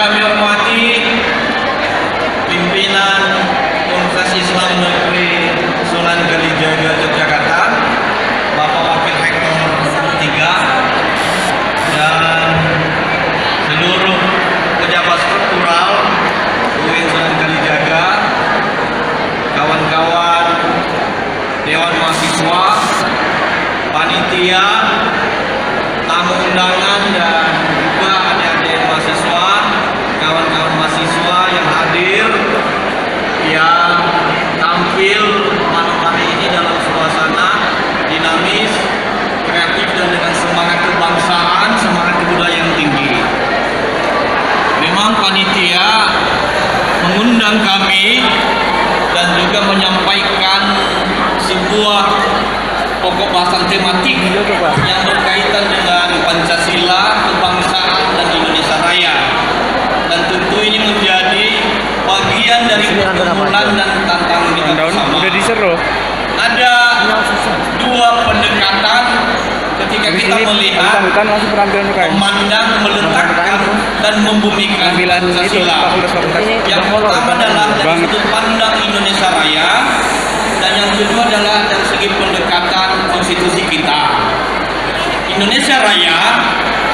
kami hormati pimpinan Universitas Islam Negeri Sunan Kalijaga Yogyakarta, Bapak Wakil Rektor 3 dan seluruh pejabat struktural UIN Sunan Kalijaga, kawan-kawan Dewan Mahasiswa, panitia, tamu undangan, dan juga adik-adik mahasiswa, kawan-kawan mahasiswa yang hadir, yang tampil malam hari ini dalam suasana dinamis, kreatif, dan dengan semangat kebangsaan, semangat kebudayaan tinggi. Memang panitia mengundang kami dan juga menyampaikan sebuah pokok bahasan tematik yang berkaitan dengan Pancasila, kebangsaan, dan Indonesia Raya. Dan tentu ini menjadi bagian dari pergumulan dan tantangan kita bersama. Ada dua pendekatan ketika kita melihat, memandang, meletakkan, dan membumikan Pancasila. Yang pertama adalah dari sudut pandang Indonesia Raya, dan yang kedua adalah dari segi pendekatan konstitusi kita. Indonesia Raya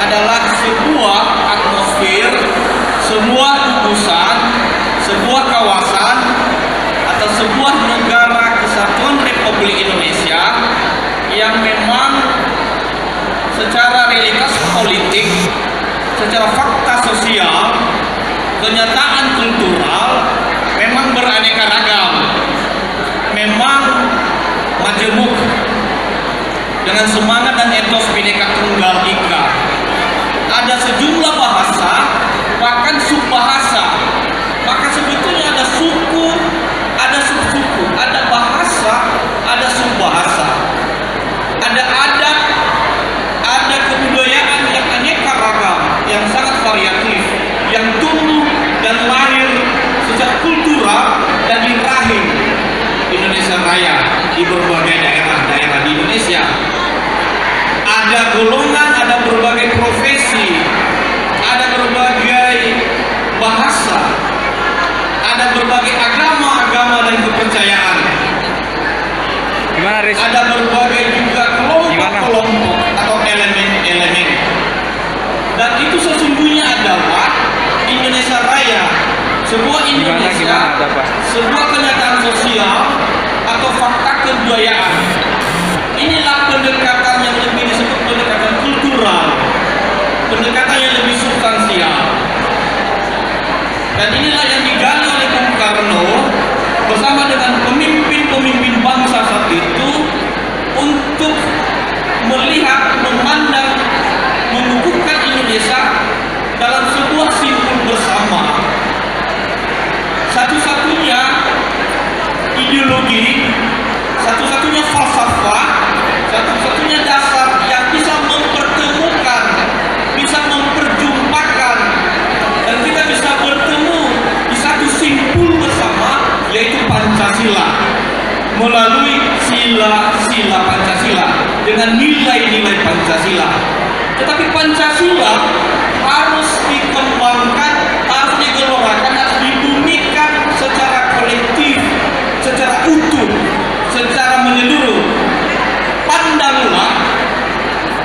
adalah sebuah atmosfer, sebuah gugusan, sebuah kawasan, atau sebuah negara kesatuan Republik Indonesia yang memang secara realitas politik, secara fakta sosial, kenyataan kultural memang beraneka ragam, memang majemuk dengan semangat dan etos Bhinneka Tunggal Ika. Ada sejumlah bahasa, bahkan subbahasa. Maka sebetulnya ada suku, ada subsuku, ada bahasa, ada subbahasa, ada adat, ada kebudayaan yang aneka ragam, yang sangat variatif, yang tumbuh dan lahir secara kultural dan di rahim Indonesia Raya di berbagai daerah-daerah di Indonesia. Ada golongan, ada berbagai profesi, ada berbagai bahasa, ada berbagai agama dan kepercayaan. Ada berbagai juga kelompok-kelompok atau elemen-elemen. Dan itu sesungguhnya adalah Indonesia Raya, sebuah Indonesia, sebuah kenyataan sosial atau fakta kebudayaan. Inilah pendekatan yang lebih disebut pendekatan kultural, pendekatan yang lebih substansial. Dan inilah yang digali oleh Bung Karno bersama dengan pemimpin-pemimpin bangsa saat itu untuk melihat, memandang, mengukuhkan Indonesia dalam sebuah simpul bersama. Satu-satunya ideologi, satu-satunya falsafah, satu-satunya dasar yang bisa mempertemukan, bisa memperjumpakan, dan kita bisa bertemu di satu simpul bersama, yaitu Pancasila, melalui sila-sila Pancasila dengan nilai-nilai Pancasila. Tetapi Pancasila harus dikembangkan, harus digelorakan, harus dibumikan secara kolektif, secara utuh, secara menyeluruh. Pandanglah,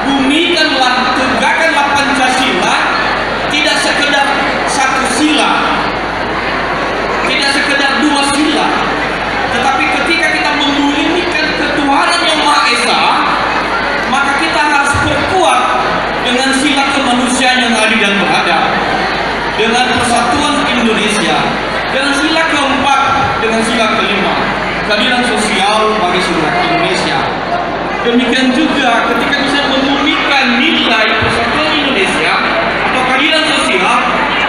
bumikanlah, tegakkanlah Pancasila, tidak sekedar satu sila, tidak sekedar dua sila, tetapi ketika kita membumikan ketuhanan yang Maha Esa, maka kita harus berkuat dengan sila kemanusiaan yang adil dan beradab, dengan persatuan Indonesia, dengan sila keempat, dengan sila kelima, keadilan sosial bagi seluruh Indonesia. Demikian juga ketika bisa membumikan nilai persatuan Indonesia atau keadilan sosial,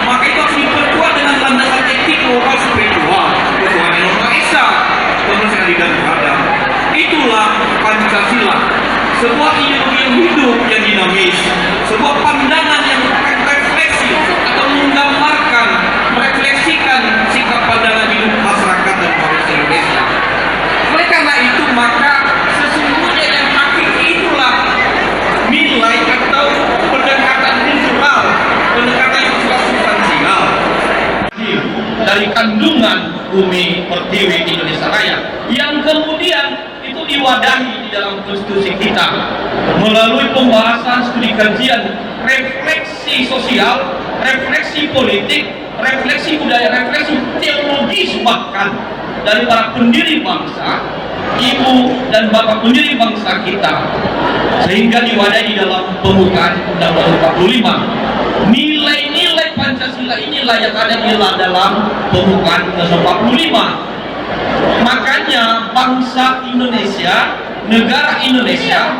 maka itu harus diperkuat dengan landasan etik, moral, spiritual, ketuhanan yang Maha Esa, kemanusiaan adil dan beradab. Itulah Pancasila, sebuah ideologi yang hidup, yang dinamis, sebuah pandangan yang refleksi atau menggambarkan, merefleksikan sikap pandangan hidup masyarakat dan bangsa Indonesia. Oleh karena itu, maka sesungguhnya yang hakiki itulah nilai atau pendekatan kultural, pendekatan substansial. dari kandungan bumi pertiwi Indonesia Raya yang kemudian itu diwadahi di dalam konstitusi kita melalui pembahasan, studi kajian, refleksi sosial, refleksi politik, refleksi budaya, refleksi teologis bahkan dari para pendiri bangsa, ibu dan bapak pendiri bangsa kita, sehingga diwadahi di dalam pembukaan Undang-Undang 45. Nilai-nilai Pancasila inilah yang ada di dalam pembukaan Undang-Undang 45. Makanya bangsa Indonesia, negara Indonesia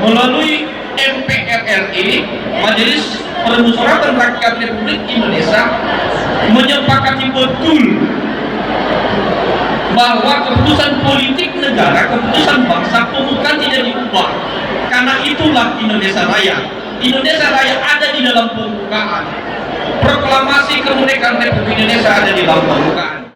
melalui MPR RI, Majelis Permusyawaratan Rakyat Republik Indonesia, menyepakati betul bahwa keputusan politik negara, keputusan bangsa pembukaan tidak diubah. Karena itulah Indonesia Raya. Indonesia Raya ada di dalam pembukaan. Proklamasi kemerdekaan Republik Indonesia ada di dalam pembukaan.